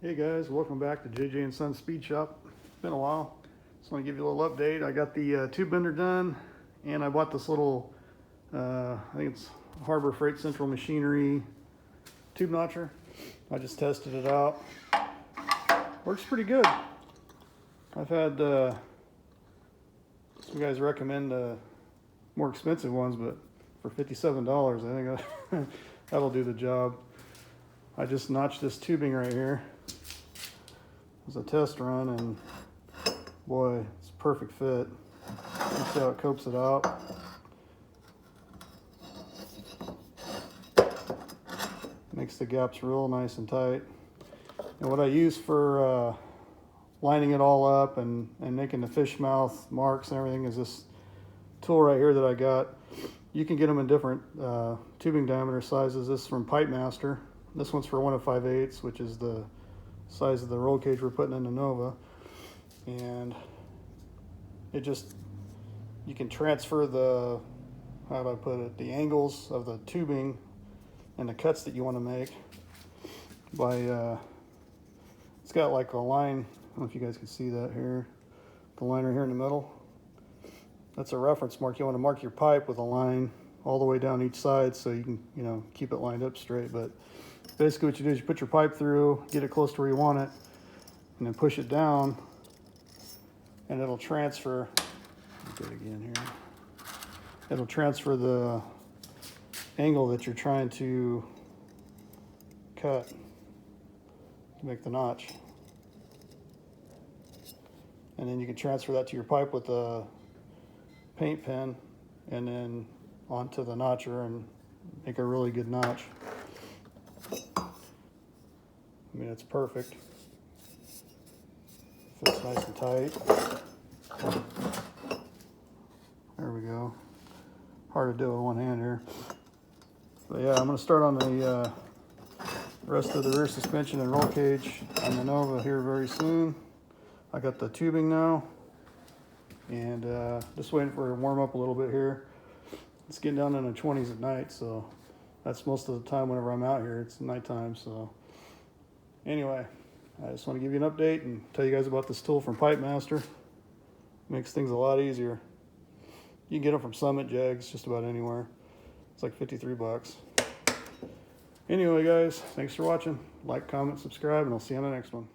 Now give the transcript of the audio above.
Hey guys, welcome back to JJ and Son Speed Shop. It's been a while. Just want to give you a little update. I got the tube bender done, and I bought this little, I think it's Harbor Freight Central Machinery tube notcher. I just tested it out. Works pretty good. I've had some guys recommend more expensive ones, but for $57, I think that'll do the job. I just notched this tubing right here. It was a test run, and boy, it's a perfect fit. You see how it copes it out. Makes the gaps real nice and tight. And what I use for lining it all up and making the fish mouth marks and everything is this tool right here that I got. You can get them in different tubing diameter sizes. This is from Pipe Master. This one's for 1 5/8, which is the size of the roll cage we're putting in the Nova. And it just, you can transfer the, how do I put it, the angles of the tubing and the cuts that you want to make by, it's got like a line, I don't know if you guys can see that here, the line right here in the middle. That's a reference mark. You want to mark your pipe with a line all the way down each side so you can, keep it lined up straight. But basically what you do is you put your pipe through, get it close to where you want it, and then push it down, and it'll transfer, do it again here. It'll transfer the angle that you're trying to cut to make the notch. And then you can transfer that to your pipe with a paint pen and then onto the notcher and make a really good notch. I mean, it's perfect. Fits nice and tight. There we go. Hard to do with one hand here. But yeah, I'm going to start on the rest of the rear suspension and roll cage on the Nova here very soon. I got the tubing now, and just waiting for it to warm up a little bit here. It's getting down in the 20s at night, so that's most of the time whenever I'm out here. It's nighttime, so anyway, I just want to give you an update and tell you guys about this tool from Pipe Master. Makes things a lot easier. You can get them from Summit, Jags, just about anywhere. It's like 53 bucks. Anyway, guys, thanks for watching. Like, comment, subscribe, and I'll see you on the next one.